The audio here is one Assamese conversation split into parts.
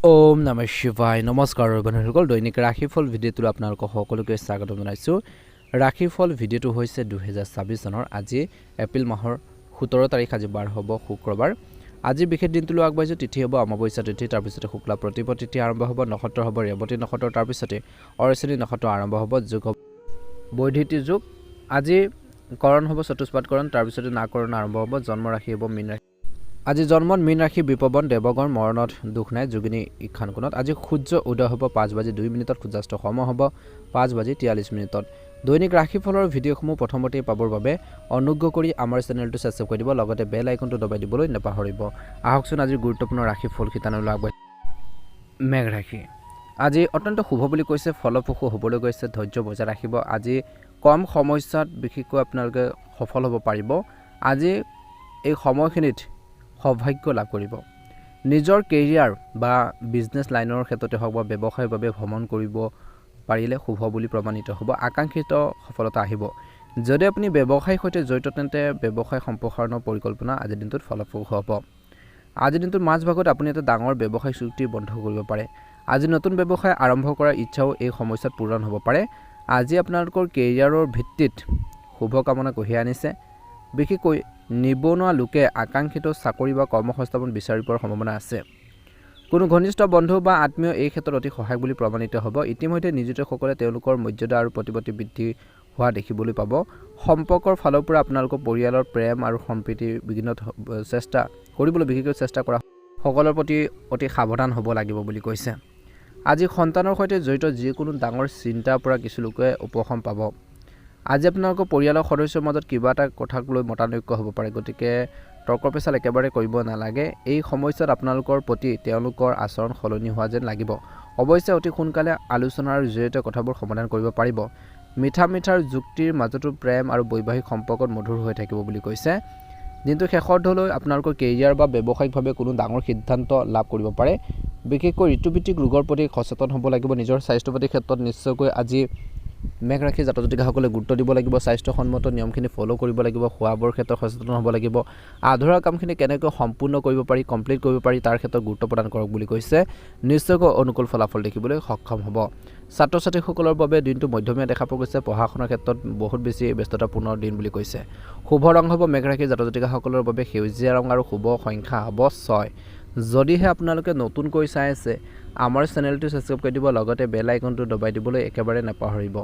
ওম নমঃ শিৱায় নমস্কাৰ বন্ধুসকল দৈনিক ৰাশিফল ভিডিঅ'টো আপোনালোকক সকলোকে স্বাগত জনাইছোঁ। ৰাশিফল ভিডিঅ'টো হৈছে 2026 চনৰ আজি এপ্ৰিল মাহৰ 17 তাৰিখ আজি বাৰ হ'ব শুক্ৰবাৰ। আজি বিশেষ দিনটোলৈ আগবাঢ়িছোঁ। তিথি হ'ব অমাৱস্যা তিথি, তাৰপিছতে শুক্লা প্ৰতিপদ তিথি আৰম্ভ হ'ব, নক্ষত্ৰ হ'ব ৰেৱতী নক্ষত্ৰ, তাৰপিছতে অৰশ্বিনী নক্ষত্ৰ আৰম্ভ হ'ব, যোগ হ'ব বৈধিতী যোগ। আজি কৰণ হ'ব চতুষ্পাদ কৰণ, তাৰপিছতে নাকৰণ আৰম্ভ হ'ব, জন্ম ৰাশি হ'ব মীন ৰাশি। আজি জন্মত মীন ৰাশি বিপৱন দেৱগণ মৰণত দুখ নাই যোগিনী ইক্ষান কোণত। আজি সূৰ্য উদয় হ'ব 5:02, সূৰ্যাস্ত সময় হ'ব 5:43। দৈনিক ৰাশিফলৰ ভিডিঅ'সমূহ প্ৰথমতেই পাবৰ বাবে অনুগ্ৰহ কৰি আমাৰ চেনেলটো ছাবস্ক্ৰাইব কৰি দিব, লগতে বেল আইকনটো দবাই দিবলৈ নাপাহৰিব। আহকচোন আজিৰ গুৰুত্বপূৰ্ণ ৰাশিফল শিতানলৈ আগবাঢ়ি। মেঘ ৰাশি আজি অত্যন্ত শুভ বুলি কৈছে, ফলপ্ৰসূ হ'বলৈ গৈছে, ধৈৰ্য বজাই ৰাখিব। আজি কম সমস্যাত বিশেষকৈ আপোনালোকে সফল হ'ব পাৰিব। আজি এই সময়খিনিত সৌভাগ্য লাভ কৰিব। নিজৰ কেৰিয়াৰ বা বিজনেছ লাইনৰ ক্ষেত্ৰতে হওক বা ব্যৱসায়ৰ বাবে ভ্ৰমণ কৰিব পাৰিলে শুভ বুলি প্ৰমাণিত হ'ব। আকাংক্ষিত সফলতা আহিব। যদি আপুনি ব্যৱসায়ৰ সৈতে জড়িত তেন্তে ব্যৱসায় সম্প্ৰসাৰণৰ পৰিকল্পনা আজিৰ দিনটোত ফলপ্ৰসূ হ'ব। আজিৰ দিনটোত মাজভাগত আপুনি এটা ডাঙৰ ব্যৱসায় চুক্তি বন্ধ কৰিব পাৰে। আজি নতুন ব্যৱসায় আৰম্ভ কৰাৰ ইচ্ছাও এই সমস্যাত পূৰণ হ'ব পাৰে। আজি আপোনালোকৰ কেৰিয়াৰৰ ভিত্তিত শুভকামনা কঢ়িয়াই আনিছে। বিশেষকৈ নিবনুৱা লোকে আকাংক্ষিত চাকৰি বা কৰ্মসংস্থাপন বিচাৰি পোৱাৰ সম্ভাৱনা আছে। কোনো ঘনিষ্ঠ বন্ধু বা আত্মীয় এই ক্ষেত্ৰত অতি সহায়ক বুলি প্ৰমাণিত হ'ব। ইতিমধ্যে নিয়োজিতসকলে তেওঁলোকৰ মৰ্যাদা আৰু প্ৰতিপত্তি বৃদ্ধি হোৱা দেখিবলৈ পাব। সম্পৰ্কৰ ফালৰ পৰা আপোনালোকৰ পৰিয়ালৰ প্ৰেম আৰু সম্প্ৰীতি বিঘ্নত চেষ্টা কৰিবলৈ বিশেষকৈ চেষ্টা কৰা সকলৰ প্ৰতি অতি সাৱধান হ'ব লাগিব বুলি কৈছে। আজি সন্তানৰ সৈতে জড়িত যিকোনো ডাঙৰ চিন্তাৰ পৰা কিছু লোকে উপশম পাব। আজি আপোনালোকৰ পৰিয়ালৰ সদস্যৰ মাজত কিবা এটা কথাক লৈ মতানৈক্য হ'ব পাৰে, গতিকে তৰ্ক পেচাল একেবাৰে কৰিব নালাগে। এই সমস্যাত আপোনালোকৰ প্ৰতি তেওঁলোকৰ আচৰণ সলনি হোৱা যেন লাগিব। অৱশ্যে অতি সোনকালে আলোচনাৰ জৰিয়তে কথাবোৰ সমাধান কৰিব পাৰিব। মিঠাৰ যুক্তিৰ মাজতো প্ৰেম আৰু বৈবাহিক সম্পৰ্কত মধুৰ হৈ থাকিব বুলি কৈছে। দিনটো শেষৰলৈ আপোনালোকৰ কেৰিয়াৰ বা ব্যৱসায়িকভাৱে কোনো ডাঙৰ সিদ্ধান্ত লাভ কৰিব পাৰে। বিশেষকৈ ঋতুভিত্তিক ৰোগৰ প্ৰতি সচেতন হ'ব লাগিব। নিজৰ স্বাস্থ্যৰ প্ৰতি ক্ষেত্ৰত নিশ্চয়কৈ আজি মেঘ ৰাশি জাতক জাতিকাসকলে গুৰুত্ব দিব লাগিব। স্বাস্থ্যসন্মত নিয়মখিনি ফ'ল' কৰিব লাগিব। খোৱা বোৱাৰ ক্ষেত্ৰত সচেতন হ'ব লাগিব। আধৰুৱা কামখিনি কেনেকৈ সম্পূৰ্ণ কৰিব পাৰি, কমপ্লিট কৰিব পাৰি তাৰ ক্ষেত্ৰত গুৰুত্ব প্ৰদান কৰক বুলি কৈছে। নিশ্চয়কৈ অনুকূল ফলাফল দেখিবলৈ সক্ষম হ'ব। ছাত্ৰ ছাত্ৰীসকলৰ বাবে দিনটো মধ্যমীয়া দেখা পোৱা গৈছে। পঢ়া শুনাৰ ক্ষেত্ৰত বহুত বেছি ব্যস্ততাপূৰ্ণ দিন বুলি কৈছে। শুভ ৰং হ'ব মেঘ ৰাশি জাতক জাতিকাসকলৰ বাবে সেউজীয়া ৰং আৰু শুভ সংখ্যা হ'ব 6। যদিহে আপোনালোকে নতুনকৈ চাই আছে আমাৰ চেনেলটো ছাবস্ক্ৰাইব কৰি দিব, লগতে বেল আইকনটো দবাই দিবলৈ একেবাৰে নাপাহৰিব।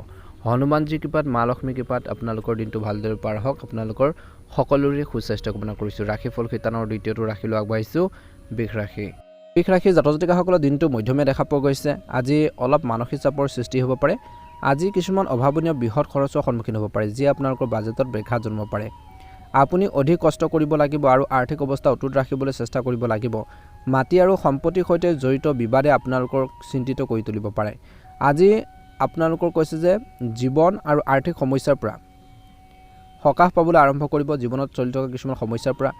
হনুমানজী কৃপাত মা লক্ষ্মী কৃপাত আপোনালোকৰ দিনটো ভালদৰে পাৰ হওক। আপোনালোকৰ সকলোৰে সুস্বাস্থ্য কামনা কৰিছোঁ। ৰাশিফল শিতানৰ দ্বিতীয়টো ৰাশিলৈ আগবাঢ়িছোঁ। বৃষ ৰাশি জাতক জাতিকাসকলৰ দিনটো মধ্যমীয়া দেখা পোৱা গৈছে। আজি অলপ মানসিক চাপৰ সৃষ্টি হ'ব পাৰে। আজি কিছুমান অভাৱনীয় বৃহৎ খৰচৰ সন্মুখীন হ'ব পাৰে, যিয়ে আপোনালোকৰ বাজেটত ব্যাঘাত জন্মাব পাৰে। আপুনি অধিক কষ্ট কৰিব লাগিব আৰু আৰ্থিক অৱস্থা অটুট ৰাখিবলৈ চেষ্টা কৰিব লাগিব। মাটি আৰু সম্পত্তিৰ সৈতে জড়িত বিবাদে আপোনালোকৰ চিন্তিত কৰি তুলিব পাৰে। আজি আপোনালোকৰ কৈছে যে জীৱন আৰু আৰ্থিক সমস্যাৰ পৰা সকাহ পাবলৈ আৰম্ভ কৰিব। জীৱনত চলি থকা কিছুমান সমস্যাৰ পৰা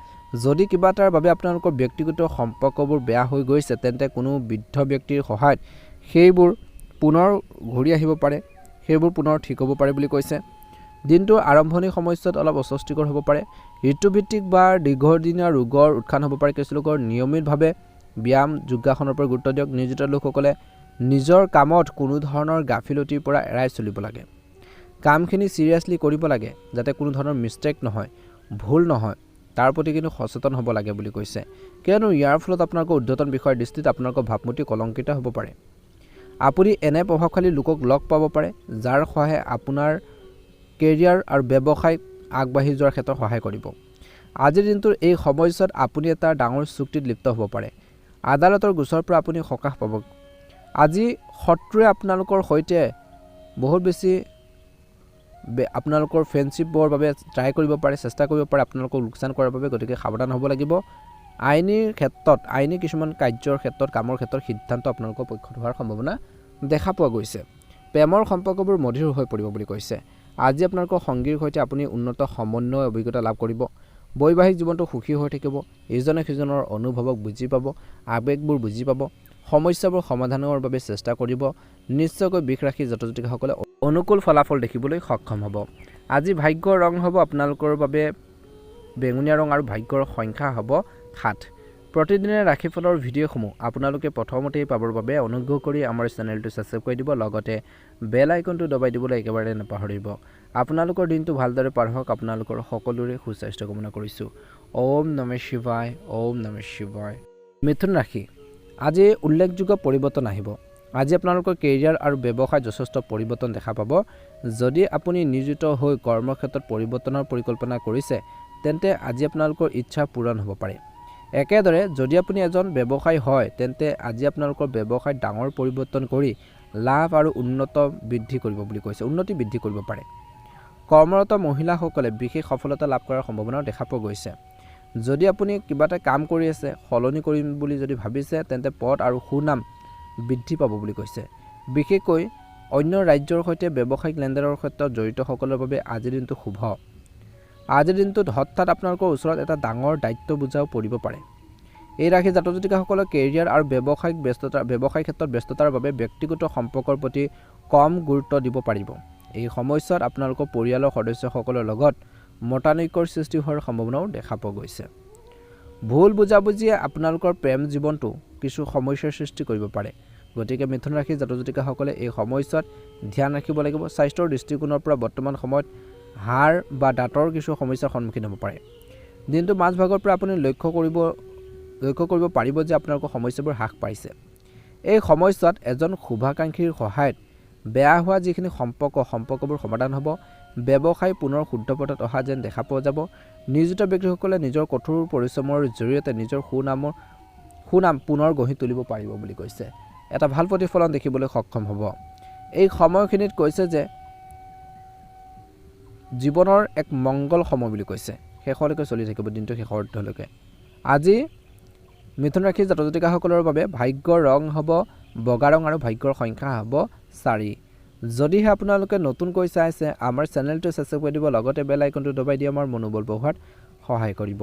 যদি কিবা এটাৰ বাবে আপোনালোকৰ ব্যক্তিগত সম্পৰ্কবোৰ বেয়া হৈ গৈছে, তেন্তে কোনো বৃদ্ধ ব্যক্তিৰ সহায়ত সেইবোৰ পুনৰ ঘূৰি আহিব পাৰে, সেইবোৰ পুনৰ ঠিক হ'ব পাৰে বুলি কৈছে। দিনটোৰ আৰম্ভণি সময়ছোৱাত অলপ অস্বস্তিকৰ হ'ব পাৰে। ঋতুভিত্তিক বা দীৰ্ঘদিনীয়া ৰোগৰ উত্থান হ'ব পাৰে। কিছু লোকৰ নিয়মিতভাৱে ব্যায়াম যোগাসনৰ পৰা গুৰুত্ব দিয়ক। নিয়োজিত লোকসকলে নিজৰ কামত কোনো ধৰণৰ গাফিলতিৰ পৰা এৰাই চলিব লাগে। কামখিনি চিৰিয়াছলি কৰিব লাগে, যাতে কোনো ধৰণৰ মিষ্টেক নহয়, ভুল নহয়, তাৰ প্ৰতি কিন্তু সচেতন হ'ব লাগে বুলি কৈছে। কিয়নো ইয়াৰ ফলত আপোনালোকৰ ঊৰ্ধ্বতন বিষয়ৰ দৃষ্টিত আপোনালোকৰ ভাৱমূৰ্তি কলংকিত হ'ব পাৰে। আপুনি এনে প্ৰভাৱশালী লোকক লগ পাব পাৰে, যাৰ সহায়ে আপোনাৰ কেৰিয়াৰ আৰু ব্যৱসায় আগবাঢ়ি যোৱাৰ ক্ষেত্ৰত সহায় কৰিব। আজিৰ দিনটোৰ এই সময়ছোৱাত আপুনি এটা ডাঙৰ চুক্তিত লিপ্ত হ'ব পাৰে। আদালতৰ গোচৰৰ পৰা আপুনি সকাহ পাব। আজি শত্ৰুৱে আপোনালোকৰ সৈতে বহুত বেছি আপোনালোকৰ ফ্ৰেণ্ডশ্বিপৰ বাবে ট্ৰাই কৰিব পাৰে, চেষ্টা কৰিব পাৰে আপোনালোকক লোকচান কৰাৰ বাবে, গতিকে সাৱধান হ'ব লাগিব। আইনী কিছুমান কাৰ্যৰ ক্ষেত্ৰত কামৰ ক্ষেত্ৰত সিদ্ধান্ত আপোনালোকৰ পক্ষত হোৱাৰ সম্ভাৱনা দেখা পোৱা গৈছে। প্ৰেমৰ সম্পৰ্কবোৰ মধুৰ হৈ পৰিব বুলি কৈছে। আজি আপোনালোকৰ সংগীৰ সৈতে আপুনি উন্নত সমন্বয় অভিজ্ঞতা লাভ কৰিব। বৈবাহিক জীৱনটো সুখী হৈ থাকিব। ইজনে সিজনৰ অনুভৱক বুজি পাব, আৱেগবোৰ বুজি পাব, সমস্যাবোৰ সমাধানৰ বাবে চেষ্টা কৰিব। নিশ্চয়কৈ বৃষ ৰাশি জাতক জাতিকাসকলে অনুকূল ফলাফল দেখিবলৈ সক্ষম হ'ব। আজি ভাগ্যৰ ৰং হ'ব আপোনালোকৰ বাবে বেঙুনীয়া ৰং আৰু ভাগ্যৰ সংখ্যা হ'ব 7। প্ৰতিদিনে ৰাশিফলৰ ভিডিঅ'সমূহ আপোনালোকে প্ৰথমতেই পাবৰ বাবে অনুগ্ৰহ কৰি আমাৰ চেনেলটো ছাবস্ক্ৰাইব কৰি দিব, লগতে বেল আইকনটো দবাই দিবলৈ একেবাৰে নাপাহৰিব। আপোনালোকৰ দিনটো ভালদৰে পাৰ হওক, আপোনালোকৰ সকলোৰে সুস্বাস্থ্য কামনা কৰিছোঁ। ওম নমঃ শিৱায়, ওম নমঃ শিৱায়। মিথুন ৰাশি, আজি উল্লেখযোগ্য পৰিৱৰ্তন আহিব। আজি আপোনালোকৰ কেৰিয়াৰ আৰু ব্যৱসায় যথেষ্ট পৰিৱৰ্তন দেখা পাব। যদি আপুনি নিয়োজিত হৈ কৰ্মক্ষেত্ৰত পৰিৱৰ্তনৰ পৰিকল্পনা কৰিছে, তেন্তে আজি আপোনালোকৰ ইচ্ছা পূৰণ হ'ব পাৰে। একেদৰে যদি আপুনি এজন ব্যৱসায়ী হয়, তেন্তে আজি আপোনালোকৰ ব্যৱসায়ত ডাঙৰ পৰিৱৰ্তন কৰি লাভ আৰু উন্নতি বৃদ্ধি কৰিব পাৰে। কৰ্মৰত মহিলাসকলে বিশেষ সফলতা লাভ কৰাৰ সম্ভাৱনাও দেখা পোৱা গৈছে। যদি আপুনি কিবা এটা কাম কৰি আছে, সলনি কৰিম বুলি যদি ভাবিছে, তেন্তে পদ আৰু সুনাম বৃদ্ধি পাব বুলি কৈছে। বিশেষকৈ অন্য ৰাজ্যৰ সৈতে ব্যৱসায়িক লেনদেনৰ ক্ষেত্ৰত জড়িতসকলৰ বাবে আজিৰ দিনটো শুভ। আজিৰ দিনটোত হঠাৎ আপোনালোকৰ ওচৰত এটা ডাঙৰ দায়িত্ব বোজাও পৰিব পাৰে। এই ৰাশিৰ জাতক জাতিকাসকলৰ কেৰিয়াৰ আৰু ব্যৱসায়িক ক্ষেত্ৰত ব্যস্ততাৰ বাবে ব্যক্তিগত সম্পৰ্কৰ প্ৰতি কম গুৰুত্ব দিব পাৰিব। এই সময়ছোৱাত আপোনালোকৰ পৰিয়ালৰ সদস্যসকলৰ লগত মতানৈক্যৰ সৃষ্টি হোৱাৰ সম্ভাৱনাও দেখা পোৱা গৈছে। ভুল বুজাবুজিয়ে আপোনালোকৰ প্ৰেম জীৱনটো কিছু সমস্যাৰ সৃষ্টি কৰিব পাৰে। গতিকে মিথুন ৰাশিৰ জাতক জাতিকাসকলে এই সময়ছোৱাত ধ্যান ৰাখিব লাগিব। স্বাস্থ্যৰ দৃষ্টিকোণৰ পৰা বৰ্তমান সময়ত হাড় বা দাঁতৰ কিছু সমস্যাৰ সন্মুখীন হ'ব পাৰে। দিনটো মাজভাগৰ পৰা আপুনি লক্ষ্য কৰিব পাৰিব যে আপোনালোকৰ সমস্যাবোৰ হ্ৰাস পাইছে। এই সময়ছোৱাত এজন শুভাকাংক্ষীৰ সহায়ত বেয়া হোৱা যিখিনি সম্পৰ্কবোৰ সমাধান হ'ব। ব্যৱসায় পুনৰ শুদ্ধ পথত অহা যেন দেখা পোৱা যাব। নিয়োজিত ব্যক্তিসকলে নিজৰ কঠোৰ পৰিশ্ৰমৰ জৰিয়তে নিজৰ সুনাম পুনৰ গঢ়ি তুলিব পাৰিব বুলি কৈছে। এটা ভাল প্ৰতিফলন দেখিবলৈ সক্ষম হ'ব। এই সময়খিনিত কৈছে যে জীৱনৰ এক মংগল সময় বুলি কৈছে। শেষলৈকে চলি থাকিব, দিনটো শেষৰ অৰ্ধলৈকে। আজি মিথুন ৰাশিৰ জাতক জাতিকাসকলৰ বাবে ভাগ্যৰ ৰং হ'ব বগা ৰং আৰু ভাগ্যৰ সংখ্যা হ'ব 4। যদিহে আপোনালোকে নতুনকৈ চাইছে, আমাৰ চেনেলটো ছাবস্ক্ৰাইব কৰি দিব, লগতে বেল আইকনটো দবাই দি আমাৰ মনোবল বঢ়োৱাত সহায় কৰিব।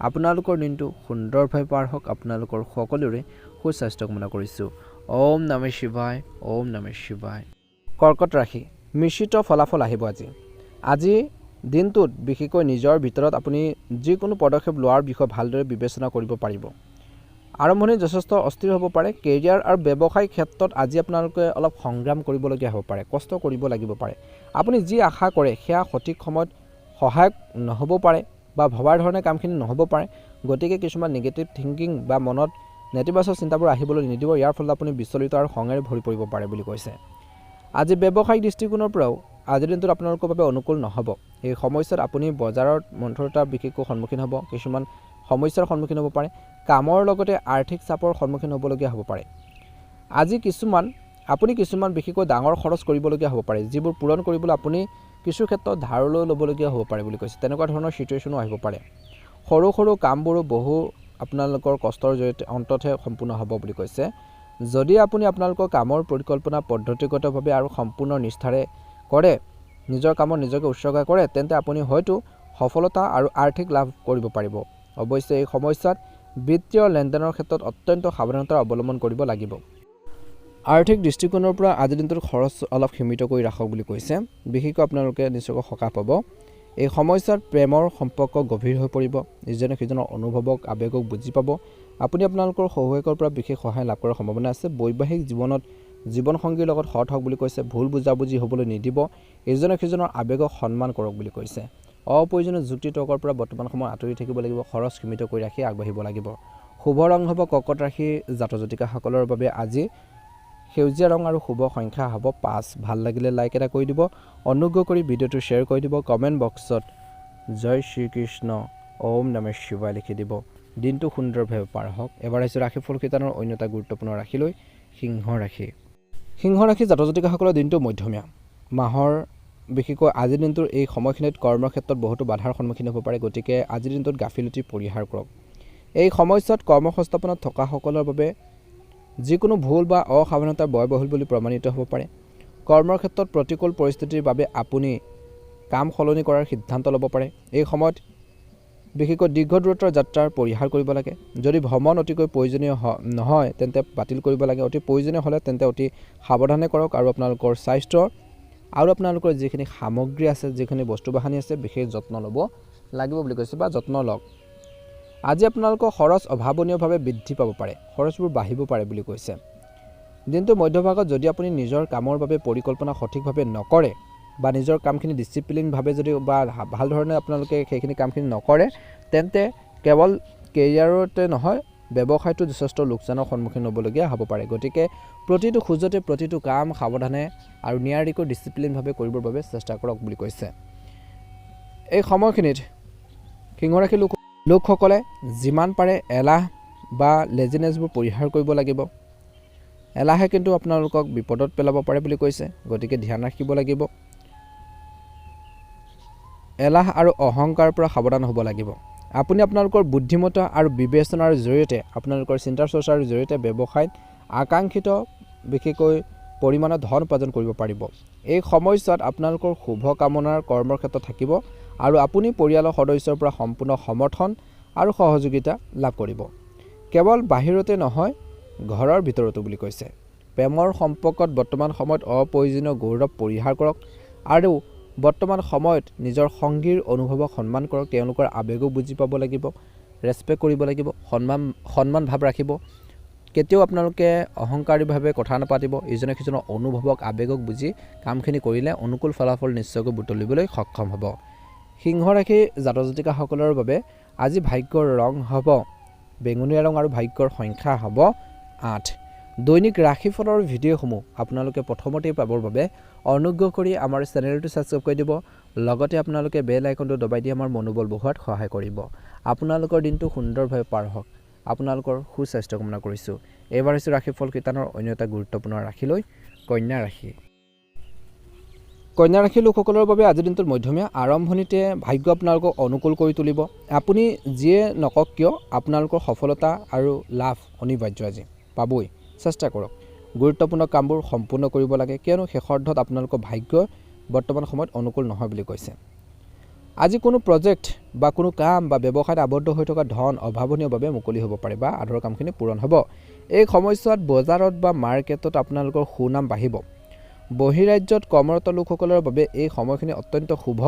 আপোনালোকৰ দিনটো সুন্দৰভাৱে পাৰ হওক, আপোনালোকৰ সকলোৰে সুস্বাস্থ্য কামনা কৰিছোঁ। ওম নমঃ শিৱায়, ওম নমঃ শিৱায়। কৰ্কট ৰাশি, মিশ্ৰিত ফলাফল আহিব আজি দিনটোত বিশেষকৈ নিজৰ ভিতৰত আপুনি যিকোনো পদক্ষেপ লোৱাৰ বিষয়ে ভালদৰে বিবেচনা কৰিব পাৰিব। আৰম্ভণি যথেষ্ট অস্থিৰ হ'ব পাৰে। কেৰিয়াৰ আৰু ব্যৱসায়িক ক্ষেত্ৰত আজি আপোনালোকে অলপ সংগ্ৰাম কৰিবলগীয়া হ'ব পাৰে, কষ্ট কৰিব লাগিব পাৰে। আপুনি যি আশা কৰে সেয়া সঠিক সময়ত সহায়ক নহ'ব পাৰে বা ভবাৰ ধৰণে কামখিনি নহ'ব পাৰে। গতিকে কিছুমান নিগেটিভ থিংকিং বা মনত নেতিবাচক চিন্তাবোৰ আহিবলৈ নিদিব। ইয়াৰ ফলত আপুনি বিচলিত আৰু খঙেৰে ভৰি পৰিব পাৰে বুলি কৈছে। আজি ব্যৱসায়িক দৃষ্টিকোণৰ পৰাও আজিৰ দিনটোত আপোনালোকৰ বাবে অনুকূল নহ'ব। এই সময়ছোৱাত আপুনি বজাৰত মন্থৰতা বিশেষকৈ সন্মুখীন হ'ব, কিছুমান সমস্যাৰ সন্মুখীন হ'ব পাৰে। কামৰ লগতে আৰ্থিক চাপৰ সন্মুখীন হ'বলগীয়া হ'ব পাৰে। আজি আপুনি কিছুমান বিশেষকৈ ডাঙৰ খৰচ কৰিবলগীয়া হ'ব পাৰে, যিবোৰ পূৰণ কৰিবলৈ আপুনি কিছু ক্ষেত্ৰত ধাৰলৈ ল'বলগীয়া হ'ব পাৰে বুলি কৈছে। তেনেকুৱা ধৰণৰ চিটুৱেশ্যনো আহিব পাৰে। সৰু সৰু কামবোৰো আপোনালোকৰ কষ্টৰ জৰিয়তে অন্ততহে সম্পূৰ্ণ হ'ব বুলি কৈছে। যদি আপুনি আপোনালোকৰ কামৰ পৰিকল্পনা পদ্ধতিগতভাৱে আৰু সম্পূৰ্ণ নিষ্ঠাৰে কৰে, নিজৰ কামত নিজকে উৎসৰ্গা কৰে, তেন্তে আপুনি হয়তো সফলতা আৰু আৰ্থিক লাভ কৰিব পাৰিব। অৱশ্যে এই সময়ছোৱাত বিত্তীয় লেনদেনৰ ক্ষেত্ৰত অত্যন্ত সাৱধানতা অৱলম্বন কৰিব লাগিব। আৰ্থিক দৃষ্টিকোণৰ পৰা আজিৰ দিনটোৰ খৰচ অলপ সীমিত কৰি ৰাখক বুলি কৈছে। বিশেষকৈ আপোনালোকে নিশ্চয়কৈ সকাহ পাব। এই সময়ছোৱাত প্ৰেমৰ সম্পৰ্ক গভীৰ হৈ পৰিব। ইজনে সিজনৰ অনুভৱক আৱেগক বুজি পাব। আপুনি আপোনালোকৰ শহুৱেকৰ পৰা বিশেষ সহায় লাভ কৰাৰ সম্ভাৱনা আছে। বৈবাহিক জীৱনত জীৱনসংগীৰ লগত সৎ হওক বুলি কৈছে। ভুল বুজাবুজি হ'বলৈ নিদিব। ইজনে সিজনৰ আৱেগক সন্মান কৰক বুলি কৈছে। অপ্ৰয়োজনীয় যুক্তি তৰ্কৰ পৰা বৰ্তমান সময়ত আঁতৰি থাকিব লাগিব। খৰচ সীমিত কৰি ৰাখি আগবাঢ়িব লাগিব। শুভ ৰং হ'ব কৰ্কট ৰাশিৰ জাতক জাতিকাসকলৰ বাবে আজি সেউজীয়া ৰং আৰু শুভ সংখ্যা হ'ব 5। ভাল লাগিলে লাইক এটা কৰি দিব। অনুগ্ৰহ কৰি ভিডিঅ'টো শ্বেয়াৰ কৰি দিব। কমেণ্ট বক্সত জয় শ্ৰীকৃষ্ণ, ওম নমঃ শিৱায় লিখি দিব। দিনটো সুন্দৰভাৱে পাৰ হওক। এবাৰ আহিছোঁ ৰাশিফল শিতানৰ অন্য এটা গুৰুত্বপূৰ্ণ ৰাশিলৈ, সিংহ ৰাশি। সিংহ ৰাশিৰ জাতক জাতিকাসকলৰ দিনটো মধ্যমীয়া। মাহৰ বিশেষকৈ আজিৰ দিনটোৰ এই সময়খিনিত কৰ্মক্ষেত্ৰত বহুতো বাধাৰ সন্মুখীন হ'ব পাৰে। গতিকে আজিৰ দিনটোত গাফিলতি পৰিহাৰ কৰক। এই সময়ছোৱাত কৰ্মসংস্থাপনত থকাসকলৰ বাবে যিকোনো ভুল বা অসাৱধানতাৰ ব্যয়বহুল বুলি প্ৰমাণিত হ'ব পাৰে। কৰ্মৰ ক্ষেত্ৰত প্ৰতিকূল পৰিস্থিতিৰ বাবে আপুনি কাম সলনি কৰাৰ সিদ্ধান্ত ল'ব পাৰে। এই সময়ত বিশেষকৈ দীৰ্ঘ দূৰত্বৰ যাত্ৰাৰ পৰিহাৰ কৰিব লাগে। যদি ভ্ৰমণ অতিকৈ প্ৰয়োজনীয় নহয়, তেন্তে বাতিল কৰিব লাগে। অতি প্ৰয়োজনীয় হ'লে তেন্তে অতি সাৱধানে কৰক। আৰু আপোনালোকৰ স্বাস্থ্য আৰু আপোনালোকৰ যিখিনি সামগ্ৰী আছে, যিখিনি বস্তু বাহানি আছে, বিশেষ যত্ন ল'ব লাগিব বুলি কৈছে বা যত্ন লওক। আজি আপোনালোকৰ খৰচ অভাৱনীয়ভাৱে বৃদ্ধি পাব পাৰে, খৰচবোৰ বাঢ়িব পাৰে বুলি কৈছে। দিনটো মধ্যভাগত যদি আপুনি নিজৰ কামৰ বাবে পৰিকল্পনা সঠিকভাৱে নকৰে বা নিজৰ কামখিনি ডিচিপ্লিনভাৱে যদি বা ভাল ধৰণে আপোনালোকে সেইখিনি কামখিনি নকৰে, তেন্তে কেৱল কেৰিয়াৰতে নহয় ব্যৱসায়টো যথেষ্ট লোকচানৰ সন্মুখীন হ'বলগীয়া হ'ব পাৰে। গতিকে প্ৰতিটো খোজতে প্ৰতিটো কাম সাৱধানে আৰু নিয়াৰিকৈ ডিচিপ্লিনভাৱে কৰিবৰ বাবে চেষ্টা কৰক বুলি কৈছে। এই সময়খিনিত সিংহ ৰাশিৰ লোকসকলে যিমান পাৰে এলাহ বা লেজিনেছবোৰ পৰিহাৰ কৰিব লাগিব। এলাহে কিন্তু আপোনালোকক বিপদত পেলাব পাৰে বুলি কৈছে, গতিকে ধ্যান ৰাখিব লাগিব। এলাহ আৰু অহংকাৰৰ পৰা সাৱধান হ'ব লাগিব। আপুনি আপোনালোকৰ বুদ্ধিমত্তা আৰু বিবেচনাৰ জৰিয়তে আপোনালোকৰ চিন্তা চৰ্চাৰ জৰিয়তে ব্যৱসায়ত আকাংক্ষিত বিশেষকৈ পৰিমাণৰ ধন উপাৰ্জন কৰিব পাৰিব। এই সময়ছোৱাত আপোনালোকৰ শুভ কামনাৰ কৰ্মৰ ক্ষেত্ৰত থাকিব আৰু আপুনি পৰিয়ালৰ সদস্যৰ পৰা সম্পূৰ্ণ সমৰ্থন আৰু সহযোগিতা লাভ কৰিব। কেৱল বাহিৰতে নহয় ঘৰৰ ভিতৰতো বুলি কৈছে। প্ৰেমৰ সম্পৰ্কত বৰ্তমান সময়ত অপ্ৰয়োজনীয় গৌৰৱ পৰিহাৰ কৰক আৰু বৰ্তমান সময়ত নিজৰ সংগীৰ অনুভৱক সন্মান কৰক। তেওঁলোকৰ আৱেগো বুজি পাব লাগিব, ৰেচপেক্ট কৰিব লাগিব, সন্মান ভাৱ ৰাখিব। কেতিয়াও আপোনালোকে অহংকাৰীভাৱে কথা নাপাতিব। ইজনে সিজনৰ অনুভৱক আৱেগক বুজি কামখিনি কৰিলে অনুকূল ফলাফল নিশ্চয়কৈ বুটলিবলৈ সক্ষম হ'ব। সিংহ ৰাশিৰ জাতক জাতিকাসকলৰ বাবে আজি ভাগ্যৰ ৰং হ'ব বেঙুনীয়া ৰং আৰু ভাগ্যৰ সংখ্যা হ'ব 8। দৈনিক ৰাশিফলৰ ভিডিঅ'সমূহ আপোনালোকে প্ৰথমতেই পাবৰ বাবে অনুগ্ৰহ কৰি আমাৰ চেনেলটো ছাবস্ক্ৰাইব কৰি দিব। লগতে আপোনালোকে বেল আইকনটো দবাই দি আমাৰ মনোবল বঢ়োৱাত সহায় কৰিব। আপোনালোকৰ দিনটো সুন্দৰভাৱে পাৰ হওক। আপোনালোকৰ সুস্বাস্থ্য কামনা কৰিছোঁ। এইবাৰ হৈছে ৰাশিফল কীৰ্তনৰ অন্য এটা গুৰুত্বপূৰ্ণ ৰাশিলৈ কন্যা ৰাশি। কন্যা ৰাশিৰ লোকসকলৰ বাবে আজিৰ দিনটোত মধ্যমীয়া। আৰম্ভণিতে ভাগ্য আপোনালোকক অনুকূল কৰি তুলিব। আপুনি যিয়ে নকওক কিয় আপোনালোকৰ সফলতা আৰু লাভ অনিবাৰ্য আজি পাবই। চেষ্টা কৰক গুৰুত্বপূৰ্ণ কামবোৰ সম্পূৰ্ণ কৰিব লাগে, কিয়নো শেষাৰ্ধত আপোনালোকৰ ভাগ্য বৰ্তমান সময়ত অনুকূল নহয় বুলি কৈছে। আজি কোনো প্ৰজেক্ট বা কোনো কাম বা ব্যৱসায়ত আবদ্ধ হৈ থকা ধন অভাৱনীয়ভাৱে মুকলি হ'ব পাৰে বা আধৰুৱা কামখিনি পূৰণ হ'ব। এই সময়ছোৱাত বজাৰত বা মাৰ্কেটত আপোনালোকৰ সুনাম বাঢ়িব। বহিৰাজ্যত কৰ্মৰত লোকসকলৰ বাবে এই সময়খিনি অত্যন্ত শুভ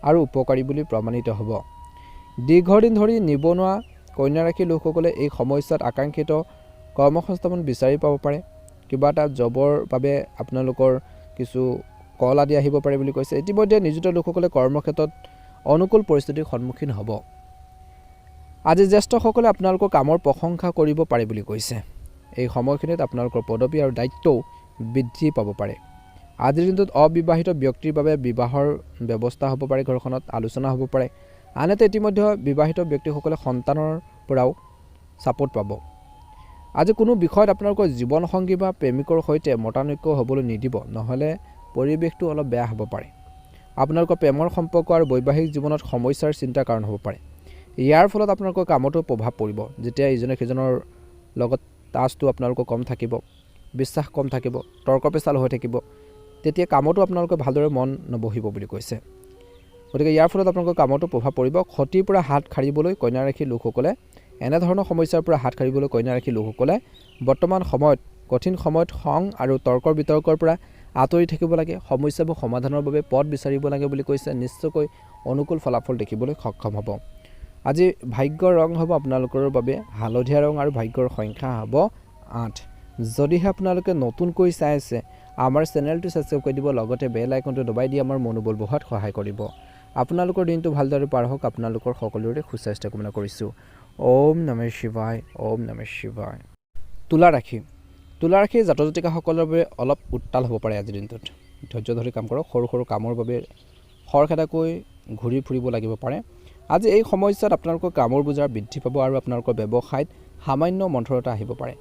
আৰু উপকাৰী বুলি প্ৰমাণিত হ'ব। দীৰ্ঘদিন ধৰি নিবনুৱা কন্যা ৰাশিৰ লোকসকলে এই সময়ছোৱাত আকাংক্ষিত কৰ্মসংস্থাপন বিচাৰি পাব পাৰে। কিবা এটা জবৰ বাবে আপোনালোকৰ কিছু কল আদি আহিব পাৰে বুলি কৈছে। ইতিমধ্যে নিয়োজিত লোকসকলে কৰ্মক্ষেত্ৰত অনুকূল পৰিস্থিতিৰ সন্মুখীন হ'ব। আজি জ্যেষ্ঠসকলে আপোনালোকৰ কামৰ প্ৰশংসা কৰিব পাৰে বুলি কৈছে। এই সময়খিনিত আপোনালোকৰ পদবী আৰু দায়িত্বও বৃদ্ধি পাব পাৰে। আজিৰ দিনটোত অবিবাহিত ব্যক্তিৰ বাবে বিবাহৰ ব্যৱস্থা হ'ব পাৰে, ঘৰখনত আলোচনা হ'ব পাৰে। আনহাতে ইতিমধ্যে বিবাহিত ব্যক্তিসকলে সন্তানৰ পৰাও ছাপোৰ্ট পাব। আজি কোনো বিষয়ত আপোনালোকৰ জীৱনসংগী বা প্ৰেমিকৰ সৈতে মতানৈক্য হ'বলৈ নিদিব, নহ'লে পৰিৱেশটো অলপ বেয়া হ'ব পাৰে। আপোনালোকৰ প্ৰেমৰ সম্পৰ্ক আৰু বৈবাহিক জীৱনত সমস্যাৰ চিন্তাৰ কাৰণ হ'ব পাৰে। ইয়াৰ ফলত আপোনালোকৰ কামতো প্ৰভাৱ পৰিব। যেতিয়া ইজনে সিজনৰ লগত টাচটো আপোনালোকৰ কম থাকিব, বিশ্বাস কম থাকিব, তৰ্ক পেচাল হৈ থাকিব, তেতিয়া কামতো আপোনালোকে ভালদৰে মন নবহিব বুলি কৈছে। গতিকে ইয়াৰ ফলত আপোনালোকৰ কামতো প্ৰভাৱ পৰিব। ক্ষতিৰ পৰা হাত সাৰিবলৈ কন্যা ৰাশিৰ লোকসকলে এনেধৰণৰ সমস্যাৰ পৰা হাত সাৰিবলৈ কন্যা ৰাশিৰ লোকসকলে বৰ্তমান সময়ত কঠিন সময়ত খং আৰু তৰ্কৰ বিতৰ্কৰ পৰা আঁতৰি থাকিব লাগে। সমস্যাবোৰ সমাধানৰ বাবে পথ বিচাৰিব লাগে বুলি কৈছে। নিশ্চয়কৈ অনুকূল ফলাফল দেখিবলৈ সক্ষম হ'ব। আজি ভাগ্যৰ ৰং হ'ব আপোনালোকৰ বাবে হালধীয়া ৰং আৰু ভাগ্যৰ সংখ্যা হ'ব 8। যদিহে আপোনালোকে নতুনকৈ চাই আছে আমাৰ চেনেলটো ছাবস্ক্ৰাইব কৰি দিব, লগতে বেল আইকনটো দবাই দি আমাৰ মনোবল বঢ়োৱাত সহায় কৰিব। আপোনালোকৰ দিনটো ভালদৰে পাৰ হওক। আপোনালোকৰ সকলোৰে সুস্বাস্থ্য কামনা কৰিছোঁ। ওম নমঃ শিৱায়, ওম নমঃ শিৱায়। তুলা ৰাশি। তুলা ৰাশিৰ জাতক জাতিকাসকলৰ বাবে অলপ উত্তাল হ'ব পাৰে আজিৰ দিনটোত। ধৈৰ্য ধৰি কাম কৰক। সৰু সৰু কামৰ বাবে খৰখেদাকৈ ঘূৰি ফুৰিব লাগিব পাৰে। আজি এই সময়ছোৱাত আপোনালোকৰ কামৰ বোজা বৃদ্ধি পাব আৰু আপোনালোকৰ ব্যৱসায়ত সামান্য মন্থৰতা আহিব পাৰে।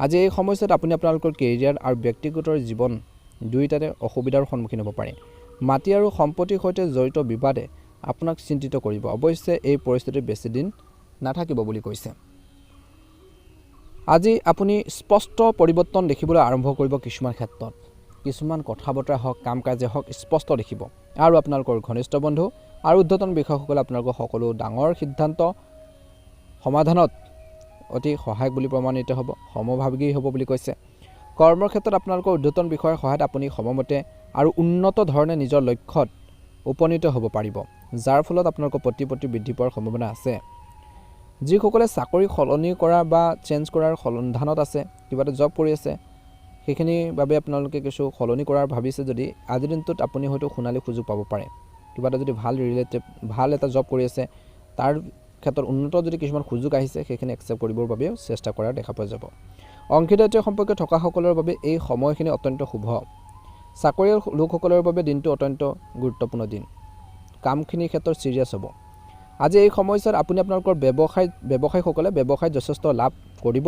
আজি এই সময়ছোৱাত আপুনি আপোনালোকৰ কেৰিয়াৰ আৰু ব্যক্তিগত জীৱন দুয়োটাতে অসুবিধাৰ সন্মুখীন হ'ব পাৰে। মাটি আৰু সম্পত্তিৰ সৈতে জড়িত বিবাদে আপোনাক চিন্তিত কৰিব। অৱশ্যে এই পৰিস্থিতি বেছি দিন নাথাকিব বুলি কৈছে। আজি আপুনি স্পষ্ট পৰিৱৰ্তন দেখিবলৈ আৰম্ভ কৰিব। কিছুমান ক্ষেত্ৰত কিছুমান কথা বতৰা হওক, কাম কাজে হওক স্পষ্ট দেখিব। আৰু আপোনালোকৰ ঘনিষ্ঠ বন্ধু আৰু ঊৰ্ধ্বতন বিষয়াসকলে আপোনালোকৰ সকলো ডাঙৰ সিদ্ধান্ত সমাধানত অতি সহায়ক বুলি প্ৰমাণিত হ'ব, সমভাগী হ'ব বুলি কৈছে। কৰ্মক্ষেত্ৰত আপোনালোকৰ ঊৰ্ধ্বতন বিষয়াৰ সহায়ত আপুনি সময়মতে আৰু উন্নত ধৰণে নিজৰ লক্ষ্যত উপনীত হ'ব পাৰিব, যাৰ ফলত আপোনালোকৰ প্ৰতিপত্তি বৃদ্ধি পোৱাৰ সম্ভাৱনা আছে। যিসকলে চাকৰি সলনি কৰা বা চেঞ্জ কৰাৰ সন্ধানত আছে, কিবা এটা জব কৰি আছে, সেইখিনিৰ বাবে আপোনালোকে কিছু সলনি কৰাৰ ভাবিছে যদি আজিৰ দিনটোত আপুনি হয়তো সোণালী সুযোগ পাব পাৰে। কিবা এটা যদি ভাল এটা জব কৰি আছে, তাৰ ক্ষেত্ৰত উন্নত যদি কিছুমান সুযোগ আহিছে, সেইখিনি একচেপ্ট কৰিবৰ বাবেও চেষ্টা কৰা দেখা পোৱা যাব। অংশীদাৰীত্ব সম্পৰ্কে থকাসকলৰ বাবে এই সময়খিনি অত্যন্ত শুভ। চাকৰিয়াল লোকসকলৰ বাবে দিনটো অত্যন্ত গুৰুত্বপূৰ্ণ দিন। কামখিনিৰ ক্ষেত্ৰত চিৰিয়াছ হ'ব। আজি এই সময়ছোৱাত আপুনি আপোনালোকৰ ব্যৱসায়ীসকলে ব্যৱসায়ত যথেষ্ট লাভ কৰিব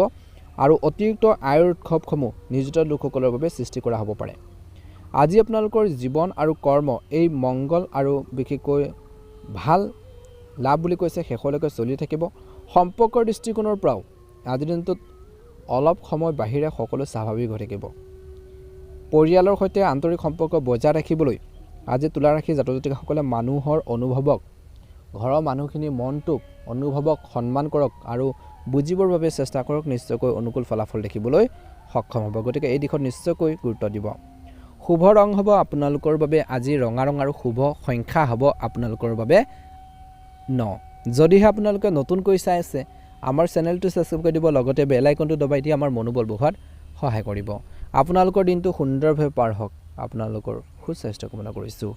আৰু অতিৰিক্ত আয়ৰ উৎসৱসমূহ নিয়োজিত লোকসকলৰ বাবে সৃষ্টি কৰা হ'ব পাৰে। আজি আপোনালোকৰ জীৱন আৰু কৰ্ম এই মংগল আৰু বিশেষকৈ ভাল লাভ বুলি কৈছে শেষলৈকে চলি থাকিব। সম্পৰ্কৰ দৃষ্টিকোণৰ পৰাও আজিৰ দিনটোত অলপ সময় বাহিৰে সকলো স্বাভাৱিক হৈ থাকিব। পৰিয়ালৰ সৈতে আন্তৰিক সম্পৰ্ক বজাই ৰাখিবলৈ আজি তুলা ৰাশি জাতক জাতিকাসকলে মানুহৰ অনুভৱক, ঘৰৰ মানুহখিনিৰ মনটোক অনুভৱক সন্মান কৰক আৰু বুজিবৰ বাবে চেষ্টা কৰক। নিশ্চয়কৈ অনুকূল ফলাফল দেখিবলৈ সক্ষম হ'ব। গতিকে এই দিশত নিশ্চয়কৈ গুৰুত্ব দিব। শুভ ৰং হ'ব আপোনালোকৰ বাবে আজি ৰঙা ৰং আৰু শুভ সংখ্যা হ'ব আপোনালোকৰ বাবে 9। যদিহে আপোনালোকে নতুনকৈ চাই আছে, আমাৰ চেনেলটো ছাবস্ক্ৰাইব কৰি দিব, লগতে বেল আইকনটো দবাই দি আমাৰ মনোবল বঢ়োৱাত সহায় কৰিব। আপোনালোকৰ দিনটো সুন্দৰভাৱে পাৰ হওক। আপোনালোকৰ সুস্বাস্থ্য কামনা কৰিছোঁ।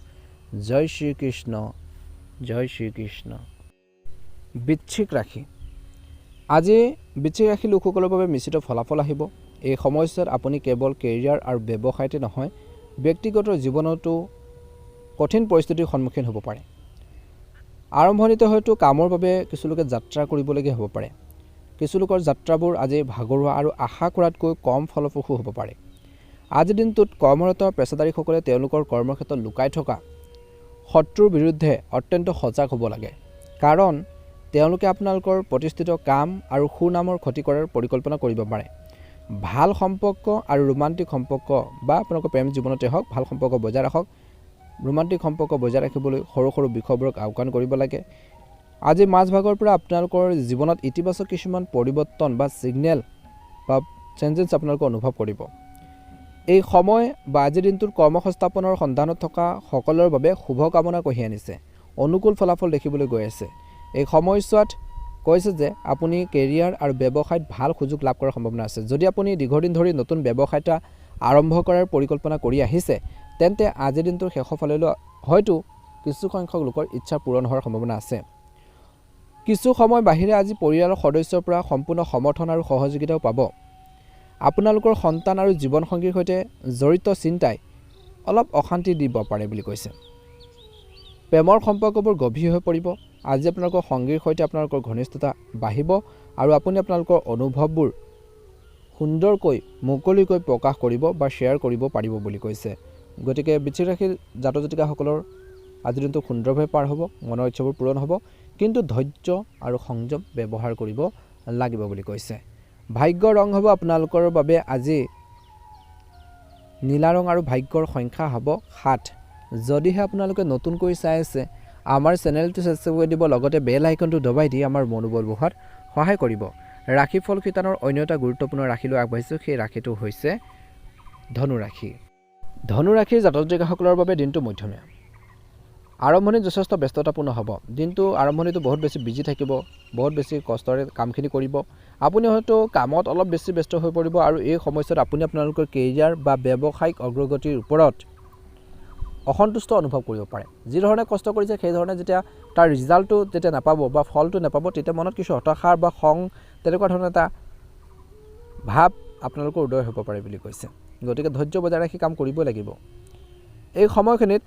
জয় শ্ৰীকৃষ্ণ, জয় শ্ৰীকৃষ্ণ। বৃশ্চিক ৰাশি। আজি বৃশ্চিক ৰাশি লোকসকলৰ বাবে মিশ্ৰিত ফলাফল আহিব। এই সময়ছোৱাত আপুনি কেৱল কেৰিয়াৰ আৰু ব্যৱসায়তে নহয়, ব্যক্তিগত জীৱনতো কঠিন পৰিস্থিতিৰ সন্মুখীন হ'ব পাৰে। আৰম্ভণিতে হয়তো কামৰ বাবে কিছুলোকে যাত্ৰা কৰিবলগীয়া হ'ব পাৰে। কিছু লোকৰ যাত্ৰাবোৰ আজি ভাগৰুৱা আৰু আশা কৰাতকৈ কম ফলপ্ৰসূ হ'ব পাৰে। আজিৰ দিনটোত কৰ্মৰত পেছাদাৰীসকলে তেওঁলোকৰ কৰ্মক্ষেত্ৰত লুকাই থকা শত্ৰুৰ বিৰুদ্ধে অত্যন্ত সজাগ হ'ব লাগে, কাৰণ তেওঁলোকে আপোনালোকৰ প্ৰতিষ্ঠিত কাম আৰু সুনামৰ ক্ষতি কৰাৰ পৰিকল্পনা কৰিব পাৰে। ভাল সম্পৰ্ক আৰু ৰোমান্টিক সম্পৰ্ক বা আপোনালোকৰ প্ৰেম জীৱনতে হওক, ভাল সম্পৰ্ক বজাই ৰাখক। ৰোমান্টিক সম্পৰ্ক বজাই ৰাখিবলৈ সৰু সৰু বিষয়বোৰক আওকাণ কৰিব লাগে। আজি মাজভাগৰ পৰা আপোনালোকৰ জীৱনত ইতিবাচক কিছুমান পৰিৱৰ্তন বা ছিগনেল বা চেঞ্জেছ আপোনালোকে অনুভৱ কৰিব। এই সময় বা আজিৰ দিনটোত কৰ্মসংস্থাপনৰ সন্ধানত থকা সকলৰ বাবে শুভকামনা কঢ়িয়াই আনিছে। অনুকূল ফলাফল দেখিবলৈ গৈ আছে। এই সময়ছোৱাত কৈছে যে আপুনি কেৰিয়াৰ আৰু ব্যৱসায়ত ভাল সুযোগ লাভ কৰাৰ সম্ভাৱনা আছে। যদি আপুনি দীৰ্ঘদিন ধৰি নতুন ব্যৱসায় এটা আৰম্ভ কৰাৰ পৰিকল্পনা কৰি আহিছে, তেন্তে আজিৰ দিনটোৰ শেষৰ ফাললৈ হয়তো কিছু সংখ্যক লোকৰ ইচ্ছা পূৰণ হোৱাৰ সম্ভাৱনা আছে। কিছু সময় বাহিৰে আজি পৰিয়ালৰ সদস্যৰ পৰা সম্পূৰ্ণ সমৰ্থন আৰু সহযোগিতাও পাব। আপোনালোকৰ সন্তান আৰু জীৱনসংগীৰ সৈতে জড়িত চিন্তাই অলপ অশান্তি দিব পাৰে বুলি কৈছে। প্ৰেমৰ সম্পৰ্কবোৰ গভীৰ হৈ পৰিব। আজি আপোনালোকৰ সংগীৰ সৈতে আপোনালোকৰ ঘনিষ্ঠতা বাঢ়িব আৰু আপুনি আপোনালোকৰ অনুভৱবোৰ সুন্দৰকৈ মুকলিকৈ প্ৰকাশ কৰিব বা শ্বেয়াৰ কৰিব পাৰিব বুলি কৈছে। গতিকে বৃশ্চিক ৰাশিৰ জাতক জাতিকাসকলৰ আজিৰ দিনটো সুন্দৰভাৱে পাৰ হ'ব, মনৰ ইচ্ছাবোৰ পূৰণ হ'ব, কিন্তু ধৈৰ্য আৰু সংযম ব্যৱহাৰ কৰিব লাগিব বুলি কৈছে। ভাগ্যৰ ৰং হ'ব আপোনালোকৰ বাবে আজি নীলা ৰং আৰু ভাগ্যৰ সংখ্যা হ'ব 7। যদিহে আপোনালোকে নতুনকৈ চাই আছে, আমাৰ চেনেলটো ছাবস্ক্ৰাইব কৰি দিব, লগতে বেল আইকনটো দবাই দি আমাৰ মনোবল বঢ়োৱাত সহায় কৰিব। ৰাশিফল শিতানৰ অন্য এটা গুৰুত্বপূৰ্ণ ৰাশিলৈ আগবাঢ়িছোঁ। সেই ৰাশিটো হৈছে ধনু ৰাশি। ধনু ৰাশিৰ জাতক জাতিকাসকলৰ বাবে দিনটো মধ্যমীয়া। আৰম্ভণিত যথেষ্ট ব্যস্ততাপূৰ্ণ হ'ব। দিনটো আৰম্ভণিটো বহুত বেছি বিজি থাকিব, বহুত বেছি কষ্টৰে কামখিনি কৰিব। আপুনি হয়তো কামত অলপ বেছি ব্যস্ত হৈ পৰিব আৰু এই সময়ছোৱাত আপুনি আপোনালোকৰ কেৰিয়াৰ বা ব্যৱসায়িক অগ্ৰগতিৰ ওপৰত অসন্তুষ্ট অনুভৱ কৰিব পাৰে। যি ধৰণে কষ্ট কৰিছে সেই ধৰণে যেতিয়া তাৰ ৰিজাল্টটো যেতিয়া নাপাব বা ফলটো নাপাব, তেতিয়া মনত কিছু হতাশাৰ বা খং তেনেকুৱা ধৰণৰ এটা ভাৱ আপোনালোকৰ উদয় হ'ব পাৰে বুলি কৈছে। গতিকে ধৈৰ্য বজাই ৰাখি কাম কৰিবই লাগিব। এই সময়খিনিত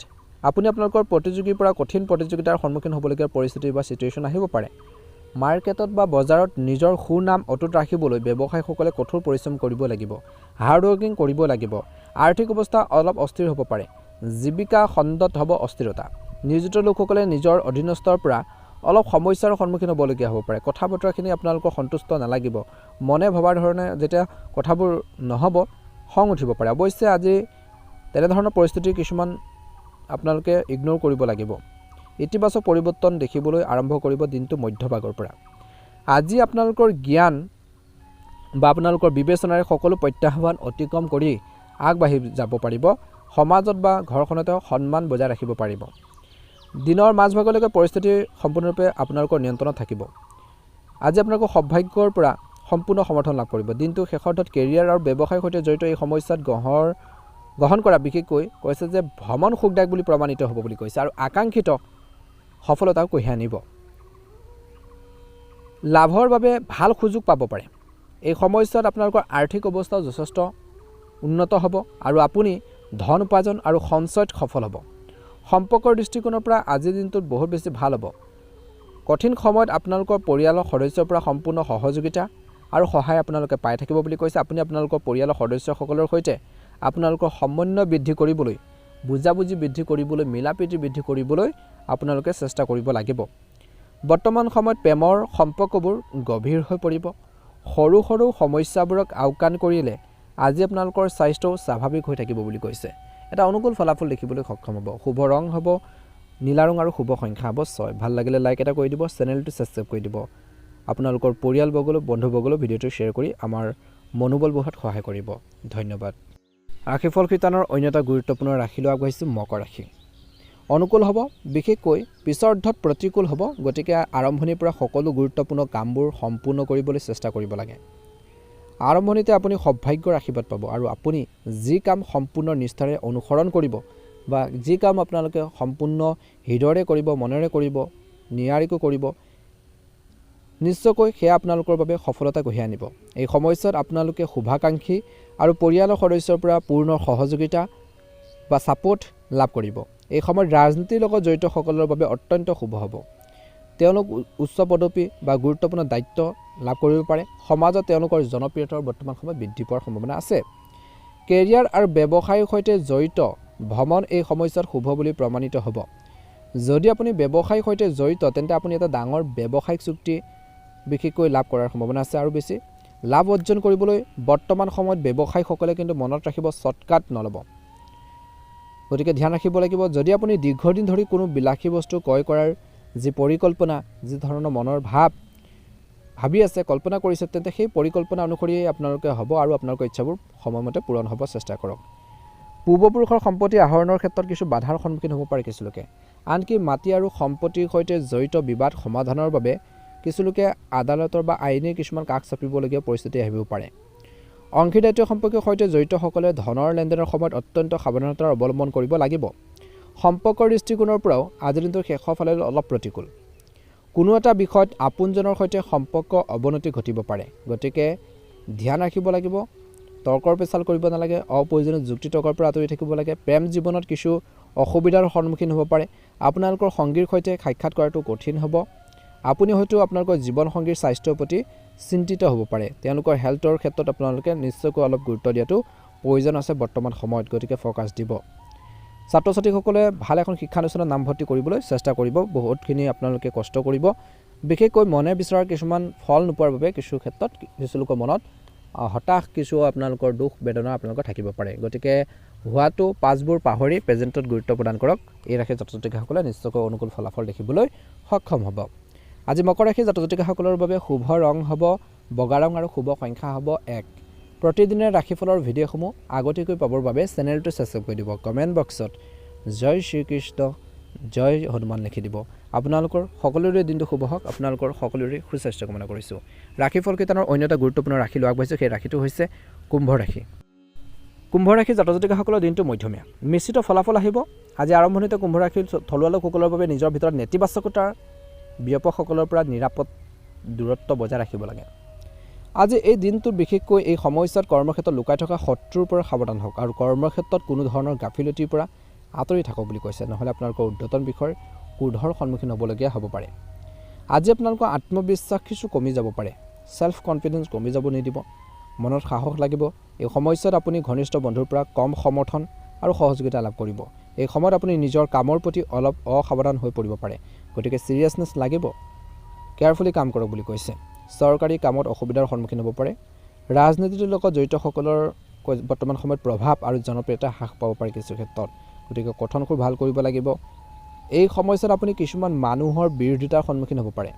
আপুনি আপোনালোকৰ প্ৰতিযোগীৰ পৰা কঠিন প্ৰতিযোগিতাৰ সন্মুখীন হ'বলগীয়া পৰিস্থিতি বা ছিটুৱেশ্যন আহিব পাৰে। মাৰ্কেটত বা বজাৰত নিজৰ সুনাম অটুট ৰাখিবলৈ ব্যৱসায়ীসকলে কঠোৰ পৰিশ্ৰম কৰিব লাগিব, হাৰ্ড ৱৰ্কিং কৰিব লাগিব। আৰ্থিক অৱস্থা অলপ অস্থিৰ হ'ব পাৰে। জীৱিকা খণ্ডত হ'ব অস্থিৰতা। নিয়োজিত লোকসকলে নিজৰ অধীনস্থৰ পৰা অলপ সমস্যাৰ সন্মুখীন হ'বলগীয়া হ'ব পাৰে। কথা বতৰাখিনি আপোনালোকৰ সন্তুষ্ট নালাগিব। মনে ভবাৰ ধৰণে যেতিয়া কথাবোৰ নহ'ব, খং উঠিব পাৰে। অৱশ্যে আজি তেনেধৰণৰ পৰিস্থিতিৰ কিছুমান আপোনালোকে ইগন'ৰ কৰিব লাগিব। ইতিবাচক পৰিৱৰ্তন দেখিবলৈ আৰম্ভ কৰিব দিনটো মধ্যভাগৰ পৰা। আজি আপোনালোকৰ জ্ঞান বা আপোনালোকৰ বিবেচনাৰে সকলো প্ৰত্যাহ্বান অতিক্ৰম কৰি আগবাঢ়ি যাব পাৰিব। সমাজত বা ঘৰখনতে সন্মান বজাই ৰাখিব পাৰিব। দিনৰ মাজভাগলৈকে পৰিস্থিতি সম্পূৰ্ণৰূপে আপোনালোকৰ নিয়ন্ত্ৰণত থাকিব। আজি আপোনালোকৰ সৌভাগ্যৰ পৰা সম্পূৰ্ণ সমৰ্থন লাভ কৰিব। দিনটো শেষাৰ্ধত কেৰিয়াৰ আৰু ব্যৱসায়ৰ সৈতে জড়িত এই সমস্যাত গ্ৰহণ কৰা বিশেষকৈ কৈছে যে ভ্ৰমণ সুখদায়ক বুলি প্ৰমাণিত হ'ব বুলি কৈছে আৰু আকাংক্ষিত সফলতাও কঢ়িয়াই আনিব। লাভৰ বাবে ভাল সুযোগ পাব পাৰে। এই সময়ছোৱাত আপোনালোকৰ আৰ্থিক অৱস্থাও যথেষ্ট উন্নত হ'ব আৰু আপুনি ধন উপাৰ্জন আৰু সঞ্চয়ত সফল হ'ব। সম্পৰ্কৰ দৃষ্টিকোণৰ পৰা আজিৰ দিনটোত বহুত বেছি ভাল হ'ব। কঠিন সময়ত আপোনালোকৰ পৰিয়ালৰ সদস্যৰ পৰা সম্পূৰ্ণ সহযোগিতা আৰু সহায় আপোনালোকে পাই থাকিব বুলি কৈছে। আপুনি আপোনালোকৰ পৰিয়ালৰ সদস্যসকলৰ সৈতে আপোনালোকৰ সমন্বয় বৃদ্ধি কৰিবলৈ, বুজাবুজি বৃদ্ধি কৰিবলৈ, মিলাপ্ৰীতি বৃদ্ধি কৰিবলৈ আপোনালোকে চেষ্টা কৰিব লাগিব। বৰ্তমান সময়ত প্ৰেমৰ সম্পৰ্কবোৰ গভীৰ হৈ পৰিব। সৰু সৰু সমস্যাবোৰক আওকাণ কৰিলে আজি আপোনালোকৰ স্বাস্থ্যও স্বাভাৱিক হৈ থাকিব বুলি কৈছে। এটা অনুকূল ফলাফল দেখিবলৈ সক্ষম হ'ব। শুভ ৰং হ'ব নীলা ৰং আৰু শুভ সংখ্যা হ'ব 6। ভাল লাগিলে লাইক এটা কৰি দিব, চেনেলটো ছাবস্ক্ৰাইব কৰি দিব। আপোনালোকৰ পৰিয়ালবৰ্গলৈ, বন্ধুবৰ্গলৈ ভিডিঅ'টো শ্বেয়াৰ কৰি আমাৰ মনোবল বঢ়োৱাত সহায় কৰিব। ধন্যবাদ। ৰাশিফল শিতানৰ অন্য এটা গুৰুত্বপূৰ্ণ ৰাশিলৈ আগবাঢ়িছোঁ মকৰ ৰাশি। অনুকূল হ'ব, বিশেষকৈ পিছৰ অৰ্ধত প্ৰতিকূল হ'ব। গতিকে আৰম্ভণিৰ পৰা সকলো গুৰুত্বপূৰ্ণ কামবোৰ সম্পূৰ্ণ কৰিবলৈ চেষ্টা কৰিব লাগে। আৰম্ভণিতে আপুনি সৌভাগ্যৰ আশীৰ্বাদ পাব আৰু আপুনি যি কাম সম্পূৰ্ণ নিষ্ঠাৰে অনুসৰণ কৰিব বা যি কাম আপোনালোকে সম্পূৰ্ণ হৃদয়ৰে কৰিব, মনেৰে কৰিব, নিয়াৰিকৈ কৰিব, নিশ্চয়কৈ সেয়া আপোনালোকৰ বাবে সফলতা কঢ়িয়াই আনিব। এই সময়ছোৱাত আপোনালোকে শুভাকাংক্ষী আৰু পৰিয়ালৰ সদস্যৰ পৰা পূৰ্ণ সহযোগিতা বা ছাপোৰ্ট লাভ কৰিব। এই সময়ত ৰাজনীতিৰ লগত জড়িতসকলৰ বাবে অত্যন্ত শুভ হ'ব। তেওঁলোক উচ্চ পদবী বা গুৰুত্বপূৰ্ণ দায়িত্ব লাভ কৰিব পাৰে। সমাজত তেওঁলোকৰ জনপ্ৰিয়তাৰ বৰ্তমান সময়ত বৃদ্ধি পোৱাৰ সম্ভাৱনা আছে। কেৰিয়াৰ আৰু ব্যৱসায়ৰ সৈতে জড়িত ভ্ৰমণ এই সময়ছোৱাত শুভ বুলি প্ৰমাণিত হ'ব। যদি আপুনি ব্যৱসায়ৰ সৈতে জড়িত তেন্তে আপুনি এটা ডাঙৰ ব্যৱসায়িক চুক্তি বিশেষকৈ লাভ কৰাৰ সম্ভাৱনা আছে আৰু বেছি। লাভ অৰ্জন কৰিবলৈ বৰ্তমান সময়ত ব্যৱসায়ীসকলে কিন্তু মনত ৰাখিব শ্বৰ্টকাট নল'ব। গতিকে ধ্যান ৰাখিব লাগিব। যদি আপুনি দীৰ্ঘদিন ধৰি কোনো বিলাসী বস্তু ক্ৰয় কৰাৰ যি পৰিকল্পনা, যি ধৰণৰ মনৰ ভাবি আছে, কল্পনা কৰিছে, তেন্তে সেই পৰিকল্পনা অনুসৰিয়ে আপোনালোকে হ'ব আৰু আপোনালোকৰ ইচ্ছাবোৰ সময়মতে পূৰণ হ'ব চেষ্টা কৰক। পূৰ্বপুৰুষৰ সম্পত্তি আহৰণৰ ক্ষেত্ৰত কিছু বাধাৰ সন্মুখীন হ'ব পাৰে কিছুলোকে। আনকি মাটি আৰু সম্পত্তিৰ সৈতে জড়িত বিবাদ সমাধানৰ বাবে কিছুলোকে আদালতৰ বা আইনী কিছুমান কাষ চাপিবলগীয়া পৰিস্থিতি আহিব পাৰে। অংশীদাৰিত্ব সম্পৰ্কীয় সৈতে জড়িতসকলে ধনৰ লেনদেনৰ সময়ত অত্যন্ত সাৱধানতাৰ অৱলম্বন কৰিব লাগিব। সম্পৰ্কৰ দৃষ্টিকোণৰ পৰাও আজিৰ দিনটোৰ শেষৰ ফালে অলপ প্ৰতিকূল। কোনো এটা বিষয়ত আপোনজনৰ সৈতে সম্পৰ্ক অৱনতি ঘটিব পাৰে। গতিকে ধ্যান ৰাখিব লাগিব। তৰ্কৰ পেচাল কৰিব নালাগে। অপ্ৰয়োজনীয় যুক্তি তৰ্কৰ পৰা আঁতৰি থাকিব লাগে। প্ৰেম জীৱনত কিছু অসুবিধাৰ সন্মুখীন হ'ব পাৰে। আপোনালোকৰ সংগীৰ সৈতে সাক্ষাৎ কৰাটো কঠিন হ'ব। আপুনি হয়তো আপোনালোকৰ জীৱনসংগীৰ স্বাস্থ্যৰ প্ৰতি চিন্তিত হ'ব পাৰে। তেওঁলোকৰ হেল্থৰ ক্ষেত্ৰত আপোনালোকে নিশ্চয়কৈ অলপ গুৰুত্ব দিয়াটো প্ৰয়োজন আছে বৰ্তমান সময়ত। গতিকে ফ'কাছ দিব। ছাত্ৰ ছাত্ৰীসকলে ভাল এখন শিক্ষানুষ্ঠানত নামভৰ্তি কৰিবলৈ চেষ্টা কৰিব। বহুতখিনি আপোনালোকে কষ্ট কৰিব। বিশেষকৈ মনে বিচৰাৰ কিছুমান ফল নোপোৱাৰ বাবে কিছু ক্ষেত্ৰত কিছুলোকৰ মনত হতাশ, কিছু আপোনালোকৰ দুখ বেদনা আপোনালোকৰ থাকিব পাৰে। গতিকে হোৱাটো পাছবোৰ পাহৰি প্ৰেজেণ্টত গুৰুত্ব প্ৰদান কৰক। এই ৰাশিৰ ছাত্ৰ ছাত্ৰীসকলে নিশ্চয়কৈ অনুকূল ফলাফল দেখিবলৈ সক্ষম হ'ব। আজি মকৰ ৰাশিৰ ছাত্ৰ ছাত্ৰীসকলৰ বাবে শুভ ৰং হ'ব বগা ৰং আৰু শুভ সংখ্যা হ'ব 1। প্ৰতিদিনে ৰাশিফলৰ ভিডিঅ'সমূহ আগতীয়াকৈ পাবৰ বাবে চেনেলটো ছাবস্ক্ৰাইব কৰি দিব। কমেণ্ট বক্সত জয় শ্ৰীকৃষ্ণ, জয় হনুমান লিখি দিব। আপোনালোকৰ সকলোৰে দিনটো শুভ হওক। আপোনালোকৰ সকলোৰে সুস্বাস্থ্য কামনা কৰিছোঁ। ৰাশিফল কেইটানৰ অন্য এটা গুৰুত্বপূৰ্ণ ৰাশি লৈ আগবাঢ়িছোঁ। সেই ৰাশিটো হৈছে কুম্ভ ৰাশি। কুম্ভ ৰাশিৰ ছাত্ৰ ছাত্ৰীসকলৰ দিনটো মধ্যমীয়া, মিশ্ৰিত ফলাফল আহিব। আজি আৰম্ভণিতে কুম্ভ ৰাশিৰ থলুৱা লোকসকলৰ বাবে নিজৰ ভিতৰত নেতিবাচকতাৰ বিয়পকসকলৰ পৰা নিৰাপদ দূৰত্ব বজাই ৰাখিব লাগে। আজি এই দিনটোত বিশেষকৈ এই সময়ছোৱাত কৰ্মক্ষেত্ৰত লুকাই থকা শত্ৰুৰ পৰা সাৱধান হওক আৰু কৰ্মক্ষেত্ৰত কোনো ধৰণৰ গাফিলতিৰ পৰা আঁতৰি থাকক বুলি কৈছে। নহ'লে আপোনালোকৰ ঊৰ্ধ্বতন বিষয়ৰ ক্ৰোধৰ সন্মুখীন হ'বলগীয়া হ'ব পাৰে। আজি আপোনালোকৰ আত্মবিশ্বাস কিছু কমি যাব পাৰে। ছেল্ফ কনফিডেন্স কমি যাব নিদিব। মনত সাহস লাগিব। এই সময়ছোৱাত আপুনি ঘনিষ্ঠ বন্ধুৰ পৰা কম সমৰ্থন আৰু সহযোগিতা লাভ কৰিব। এই সময়ত আপুনি নিজৰ কামৰ প্ৰতি অলপ অসাৱধান হৈ পৰিব পাৰে। গতিকে ছিৰিয়াছনেছ লাগিব। কেয়াৰফুলি কাম কৰক বুলি কৈছে। চৰকাৰী কামত অসুবিধাৰ সন্মুখীন হ'ব পাৰে। ৰাজনীতিৰ লগত জড়িতসকলৰ বৰ্তমান সময়ত প্ৰভাৱ আৰু জনপ্ৰিয়তা হ্ৰাস পাব পাৰে কিছু ক্ষেত্ৰত। গতিকে কথনবোৰ ভাল কৰিব লাগিব। এই সময়ছোৱাত আপুনি কিছুমান মানুহৰ বিৰোধিতাৰ সন্মুখীন হ'ব পাৰে।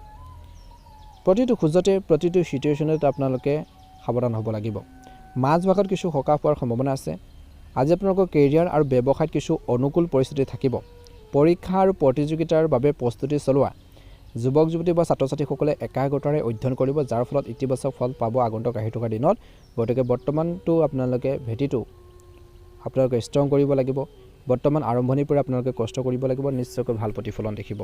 প্ৰতিটো খোজতে, প্ৰতিটো চিটুৱেশ্যনতে আপোনালোকে সাৱধান হ'ব লাগিব। মাজভাগত কিছু সকাহ পোৱাৰ সম্ভাৱনা আছে। আজি আপোনালোকৰ কেৰিয়াৰ আৰু ব্যৱসায়ত কিছু অনুকূল পৰিস্থিতি থাকিব। পৰীক্ষা আৰু প্ৰতিযোগিতাৰ বাবে প্ৰস্তুতি চলোৱা, যুৱক যুৱতী বা ছাত্ৰ ছাত্ৰীসকলে একাগ্ৰতাৰে অধ্যয়ন কৰিব, যাৰ ফলত ইতিবাচক ফল পাব আগন্তুক আহি থকা দিনত। গতিকে বৰ্তমানটো আপোনালোকে ভেটিটো আপোনালোকে ষ্ট্ৰং কৰিব লাগিব। বৰ্তমান আৰম্ভণিৰ পৰা আপোনালোকে কষ্ট কৰিব লাগিব, নিশ্চয়কৈ ভাল প্ৰতিফলন দেখিব।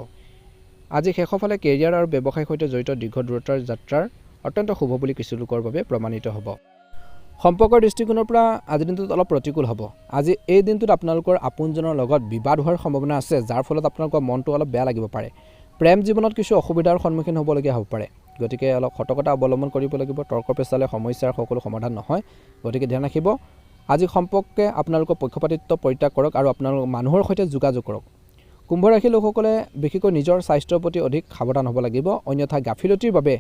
আজি শেষৰ ফালে কেৰিয়াৰ আৰু ব্যৱসায়ৰ সৈতে জড়িত দীৰ্ঘ দূৰত্বৰ যাত্ৰাৰ অত্যন্ত শুভ বুলি কিছু লোকৰ বাবে প্ৰমাণিত হ'ব। সম্পৰ্কৰ দৃষ্টিকোণৰ পৰা আজিৰ দিনটোত অলপ প্ৰতিকূল হ'ব। আজি এই দিনটোত আপোনালোকৰ আপোনজনৰ লগত বিবাদ হোৱাৰ সম্ভাৱনা আছে, যাৰ ফলত আপোনালোকৰ মনটো অলপ বেয়া লাগিব পাৰে। প্ৰেম জীৱনত কিছু অসুবিধাৰ সন্মুখীন হ'বলগীয়া হ'ব পাৰে। গতিকে অলপ সতৰ্কতা অৱলম্বন কৰিব লাগিব। তৰ্ক পেচালে সমস্যাৰ সকলো সমাধান নহয়, গতিকে ধ্যান ৰাখিব। আজি সম্পৰ্কে আপোনালোকৰ পক্ষপাতিত্ব পৰিত্যাগ কৰক আৰু আপোনালোক মানুহৰ সৈতে যোগাযোগ কৰক। কুম্ভ ৰাশিৰ লোকসকলে বিশেষকৈ নিজৰ স্বাস্থ্যৰ প্ৰতি অধিক সাৱধান হ'ব লাগিব, অন্যথা গাফিলতিৰ বাবে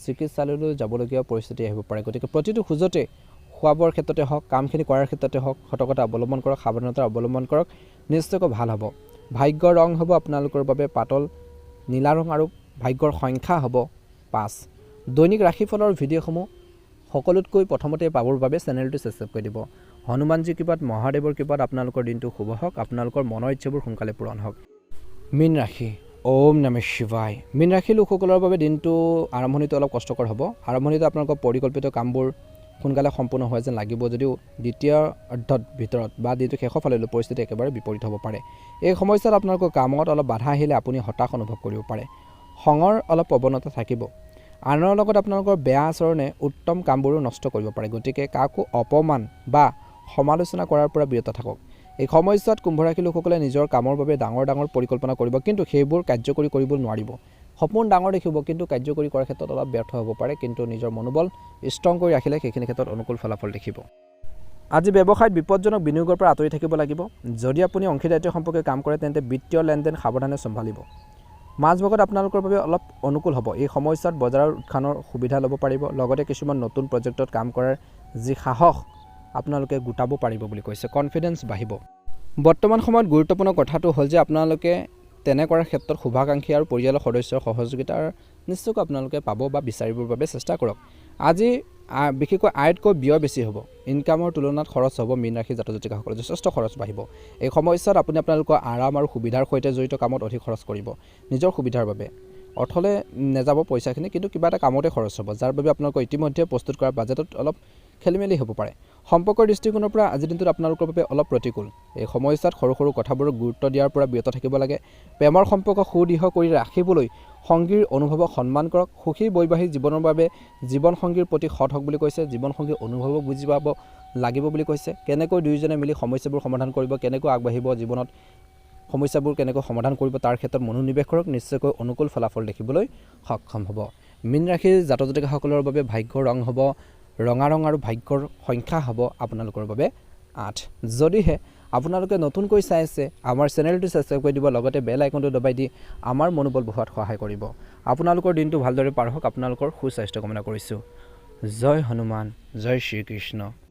চিকিৎসালয়লৈ যাবলগীয়া পৰিস্থিতি আহিব পাৰে। গতিকে প্ৰতিটো খোজতে খোৱা বোৱাৰ ক্ষেত্ৰতে হওক, কামখিনি কৰাৰ ক্ষেত্ৰতে হওক, সতৰ্কতা অৱলম্বন কৰক, সাৱধানতা অৱলম্বন কৰক, নিশ্চয়কৈ ভাল হ'ব। ভাগ্যৰ ৰং হ'ব আপোনালোকৰ বাবে পাতল নীলা ৰং আৰু ভাগ্যৰ সংখ্যা হ'ব 5। দৈনিক ৰাশিফলৰ ভিডিঅ'সমূহ সকলোতকৈ প্ৰথমতে পাবৰ বাবে চেনেলটো ছাবস্ক্ৰাইব কৰি দিব। হনুমানজীৰ কৃপাত, মহাদেৱৰ কৃপাত আপোনালোকৰ দিনটো শুভ হওক, আপোনালোকৰ মনৰ ইচ্ছাবোৰ সোনকালে পূৰণ হওক। মীন ৰাশি, ওম নমঃ শিৱায়। মীন ৰাশিৰ লোকসকলৰ বাবে দিনটো আৰম্ভণিতে অলপ কষ্টকৰ হ'ব। আৰম্ভণিতে আপোনালোকৰ পৰিকল্পিত কামবোৰ সোনকালে সম্পূৰ্ণ হয় যেন লাগিব, যদিও দ্বিতীয় অৰ্ধৰ ভিতৰত বা দিনটো শেষৰ ফাললৈ পৰিস্থিতি একেবাৰে বিপৰীত হ'ব পাৰে। এই সময়ছোৱাত আপোনালোকৰ কামত অলপ বাধা আহিলে আপুনি হতাশ অনুভৱ কৰিব পাৰে। খঙৰ অলপ প্ৰৱণতা থাকিব। আনৰ লগত আপোনালোকৰ বেয়া আচৰণে উত্তম কামবোৰো নষ্ট কৰিব পাৰে। গতিকে কাকো অপমান বা সমালোচনা কৰাৰ পৰা বিৰত থাকক। এই সময়ছোৱাত কুম্ভ ৰাশিৰ লোকসকলে নিজৰ কামৰ বাবে ডাঙৰ ডাঙৰ পৰিকল্পনা কৰিব, কিন্তু সেইবোৰ কাৰ্যকৰী কৰিব নোৱাৰিব। সপোন ডাঙৰ দেখিব, কিন্তু কাৰ্যকৰী কৰাৰ ক্ষেত্ৰত অলপ ব্যৰ্থ হ'ব পাৰে, কিন্তু নিজৰ মনোবল ষ্ট্ৰং কৰি ৰাখিলে সেইখিনি ক্ষেত্ৰত অনুকূল ফলাফল দেখিব। আজি ব্যৱসায়ত বিপদজনক বিনিয়োগৰ পৰা আঁতৰি থাকিব লাগিব। যদি আপুনি অংশীদাৰিত্ব সম্পৰ্কে কাম কৰে তেন্তে বিত্তীয় লেনদেন সাৱধানে চম্ভালিব। মাজভাগত আপোনালোকৰ বাবে অলপ অনুকূল হ'ব। এই সময়ছোৱাত বজাৰৰ উত্থানৰ সুবিধা ল'ব পাৰিব, লগতে কিছুমান নতুন প্ৰজেক্টত কাম কৰাৰ যি সাহস আপোনালোকে গোটাব পাৰিব বুলি কৈছে। কনফিডেন্স বাঢ়িব। বৰ্তমান সময়ত গুৰুত্বপূৰ্ণ কথাটো হ'ল যে আপোনালোকে তেনে কৰাৰ ক্ষেত্ৰত শুভাকাংক্ষী আৰু পৰিয়ালৰ সদস্যৰ সহযোগিতা নিশ্চয়কৈ আপোনালোকে পাব বা বিচাৰিবৰ বাবে চেষ্টা কৰক। আজি বিশেষকৈ আয়তকৈ ব্যয় বেছি হ'ব। ইনকামৰ তুলনাত খৰচ হ'ব। মীন ৰাশিৰ জাতক জাতিকাসকলৰ যথেষ্ট খৰচ বাঢ়িব। এই সময়ছোৱাত আপুনি আপোনালোকৰ আৰাম আৰু সুবিধাৰ সৈতে জড়িত কামত অধিক খৰচ কৰিব, নিজৰ সুবিধাৰ বাবে। অৰ্থলে নাযাব পইচাখিনি, কিন্তু কিবা এটা কামতে খৰচ হ'ব, যাৰ বাবে আপোনালোকৰ ইতিমধ্যে প্ৰস্তুত কৰা বাজেটত অলপ খেলিমেলি হ'ব পাৰে। সম্পৰ্কৰ দৃষ্টিকোণৰ পৰা আজিৰ দিনটোত আপোনালোকৰ বাবে অলপ প্ৰতিকূল। এই সময়ছোৱাত সৰু সৰু কথাবোৰক গুৰুত্ব দিয়াৰ পৰা বিৰত থাকিব লাগে। প্ৰেমৰ সম্পৰ্ক সুদৃঢ় কৰি ৰাখিবলৈ সংগীৰ অনুভৱক সন্মান কৰক। সুখী বৈবাহিক জীৱনৰ বাবে জীৱনসংগীৰ প্ৰতি সৎ হওক বুলি কৈছে। জীৱনসংগীৰ অনুভৱক বুজি পাব লাগিব বুলি কৈছে। কেনেকৈ দুয়োজনে মিলি সমস্যাবোৰ সমাধান কৰিব, কেনেকৈ আগবাঢ়িব জীৱনত, সমস্যাবোৰ কেনেকৈ সমাধান কৰিব, তাৰ ক্ষেত্ৰত মনোনিৱেশ কৰক। নিশ্চয়কৈ অনুকূল ফলাফল দেখিবলৈ সক্ষম হ'ব। মীন ৰাশিৰ জাতক জাতিকাসকলৰ বাবে ভাগ্যৰ ৰং হ'ব ৰঙা ৰং আৰু ভাগ্যৰ সংখ্যা হ'ব আপোনালোকৰ বাবে 8। যদিহে আপোনালোকে নতুনকৈ চাই আছে, আমাৰ চেনেলটো ছাবস্ক্ৰাইব কৰি দিব, লগতে বেল আইকনটো দবাই দি আমাৰ মনোবল বঢ়োৱাত সহায় কৰিব। আপোনালোকৰ দিনটো ভালদৰে পাৰ হওক। আপোনালোকৰ সুস্বাস্থ্য কামনা কৰিছোঁ। জয় হনুমান, জয় শ্ৰীকৃষ্ণ।